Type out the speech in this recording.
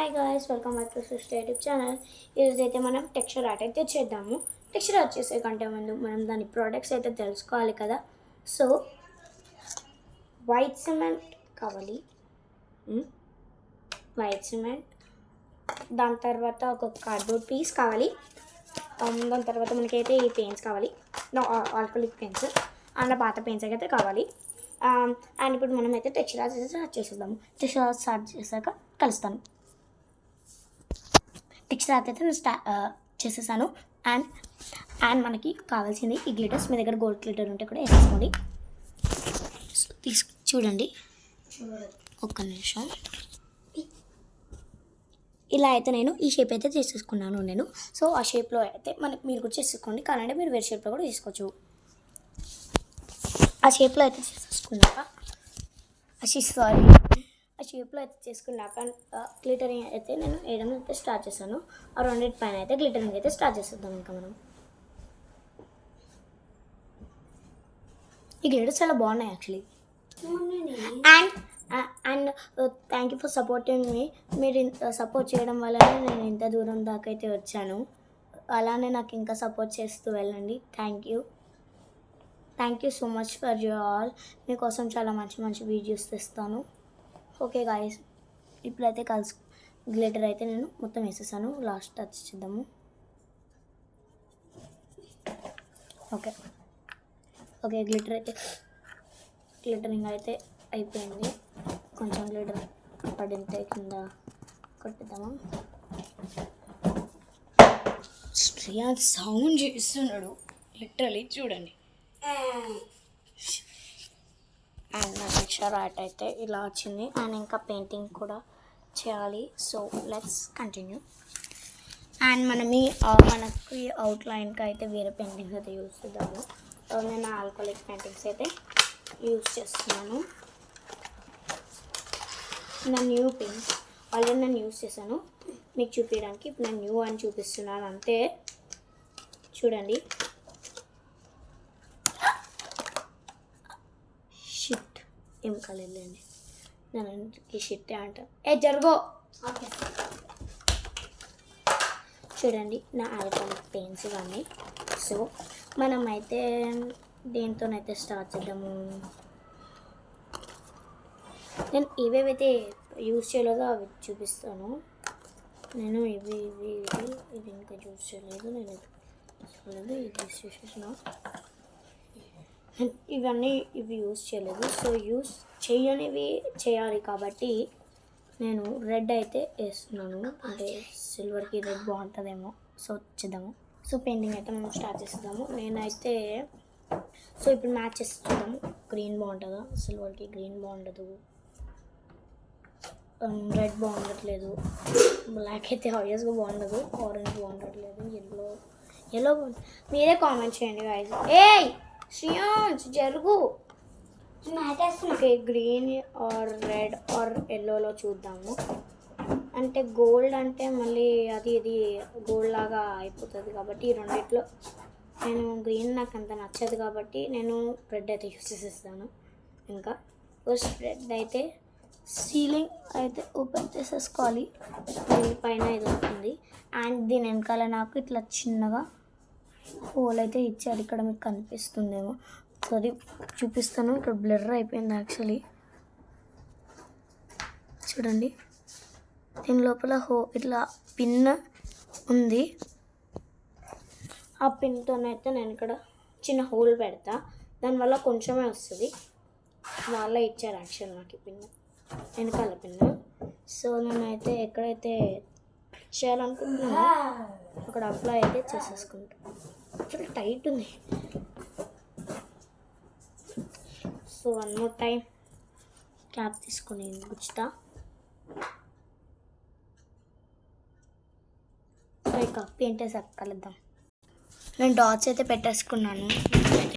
Hi guys, welcome back to సృష్టి YouTube channel. ఈరోజు అయితే మనం టెక్స్చర్ ఆర్ట్ అయితే చేద్దాము. టెక్స్చర్ ఆర్ట్ చేసే కంటే ముందు మనం దాని ప్రోడక్ట్స్ అయితే తెలుసుకోవాలి కదా. సో వైట్ సిమెంట్ కావాలి, వైట్ సిమెంట్. దాని తర్వాత ఒక కార్డ్బోర్డ్ పీస్ కావాలి. దాని తర్వాత మనకైతే ఈ పెయింట్స్ కావాలి, ఆల్కలిక్ పెయింట్స్, అందులో పాత పెయింట్స్ అయితే కావాలి. అండ్ ఇప్పుడు మనం అయితే టెక్స్చర్ ఆర్ట్ స్టార్ట్ చేసేద్దాము. టెక్స్చర్ ఆర్ట్ స్టార్ట్ చేశాక కలుస్తాను. టెక్స్చర్ ఆర్ట్ అయితే నేను చేసేసాను. అండ్ మనకి కావాల్సింది ఈ గ్లిటర్స్. మీ దగ్గర గోల్డ్ గ్లిటర్ ఉంటే కూడా వేసేసుకోండి. చూడండి, ఒక్క నిమిషం. ఇలా అయితే నేను ఈ షేప్ అయితే చేసేసుకున్నాను నేను. సో ఆ షేప్లో అయితే మీరు కూడా చేసేసుకోండి, కానంటే మీరు వేరే షేప్లో కూడా చేసుకోవచ్చు. ఆ షేప్లో అయితే చేసేసుకున్నాక ఆ షేప్లో అయితే చేసుకున్నాక గ్లిటరింగ్ అయితే నేను వేయడం అయితే స్టార్ట్ చేశాను. ఆ రెండింటి పైన అయితే గ్లిటరింగ్ అయితే స్టార్ట్ చేసేద్దాం. ఇంకా మనం ఈ గ్లిటర్స్ చాలా బాగున్నాయి actually. And thank you for supporting me. మీరు ఇంత సపోర్ట్ చేయడం వల్లనే నేను ఇంత దూరం దాకా అయితే వచ్చాను. అలానే నాకు ఇంకా సపోర్ట్ చేస్తూ వెళ్ళండి. Thank you so much for you all. మీకోసం చాలా మంచి మంచి వీడియోస్ తెస్తాను. ఓకే గాయస్, ఇప్పుడైతే గ్లిటర్ అయితే నేను మొత్తం వేసేసాను. లాస్ట్ టచ్ చేద్దాము. ఓకే గ్లిటరింగ్ అయితే అయిపోయింది. కొంచెం గ్లిటర్ పడితే కింద కొట్టుదాము. శ్రేయాన్ సౌండ్ చేస్తున్నాడు లిటరలీ, చూడండి. అండ్ నా టెక్స్చర్ ఆర్ట్ అయితే ఇలా వచ్చింది. అండ్ ఇంకా పెయింటింగ్ కూడా చేయాలి. So let's continue. అండ్ మనకి అవుట్లైన్కి అయితే వేరే పెయింటింగ్స్ అయితే యూజ్ చేద్దాము. నేను ఆల్కలిక్ పెయింటింగ్స్ అయితే యూజ్ చేస్తున్నాను. నా న్యూ పెయింట్స్ ఆల్రెడీ నేను యూజ్ చేశాను మీకు చూపించడానికి. ఇప్పుడు నేను న్యూ అని చూపిస్తున్నాను అంతే. చూడండి, షిట్ ఏం కలర్లేండి, నేను షిట్టే అంటాను. జరుగో. చూడండి నా ఆల్కలిక్ పెయింట్స్ ఇవన్నీ. సో మనమైతే దేంతోనైతే స్టార్ట్ చేద్దాము. నేను ఏవేవైతే యూజ్ చేయలేదో అవి చూపిస్తాను. నేను ఇది ఇంకా యూజ్ చేయలేదు. నేను ఇది యూజ్ చేసేసిన. ఇవి యూజ్ చేయలేదు. సో యూజ్ చేయనివి చేయాలి కాబట్టి నేను రెడ్ అయితే వేస్తున్నాను. అంటే సిల్వర్కి రెడ్ బాగుంటుందేమో. సో చేద్దాము. సో పెయింటింగ్ అయితే మనం స్టార్ట్ చేసేద్దాము. నేనైతే ఇప్పుడు మ్యాచ్ చేసి చూద్దాము. గ్రీన్ బాగుంటుందా, సిల్వర్కి గ్రీన్ బాగుండదు, రెడ్ బాగుండట్లేదు, బ్లాక్ అయితే ఆబ్వియస్గా బాగుండదు, ఆరెంజ్ బాగుండట్లేదు, ఎల్లో మీరే కామెంట్ చేయండి గాయ్స్. శ్రేయాన్స్ జరుగు. Okay, green or red or ఎల్లోలో చూద్దాము. అంటే గోల్డ్ అంటే మళ్ళీ ఇది గోల్డ్ లాగా అయిపోతుంది కాబట్టి ఈ రెండిట్లో నేను గ్రీన్ నాకు అంత నచ్చదు కాబట్టి నేను రెడ్ అయితే యూస్ చేసేస్తాను. ఇంకా ఫస్ట్ రెడ్ అయితే సీలింగ్ అయితే ఓపెన్ చేసేసుకోవాలి. పైన ఇది ఉంటుంది. అండ్ దీని వెనకాల నాకు ఇట్లా చిన్నగా హోల్ అయితే ఇచ్చారు. ఇక్కడ మీకు కనిపిస్తుందేమో, సారీ చూపిస్తాను. ఇక్కడ బ్లర్ అయిపోయింది యాక్చువల్లీ. చూడండి, దీని లోపల ఇట్లా పిన్ ఉంది. ఆ పిన్తోనైతే నేను ఇక్కడ చిన్న హోల్ పెడతా. దానివల్ల కొంచెమే వస్తుంది. వాళ్ళ ఇచ్చారు యాక్చువల్ నాకు ఈ పిన్, వెనకాల పిన్. సో నేనైతే ఎక్కడైతే చేయాలనుకుంటున్నాను అక్కడ అప్లై అయితే చేసేసుకుంటాను. చాలా టైట్ ఉంది. సో 1 more టైం క్యాప్ తీసుకొని గుచ్చుతా. ఇక పెయింట్ వేసాక కలుద్దాం. నేను డాట్స్ అయితే పెట్టేసుకున్నాను.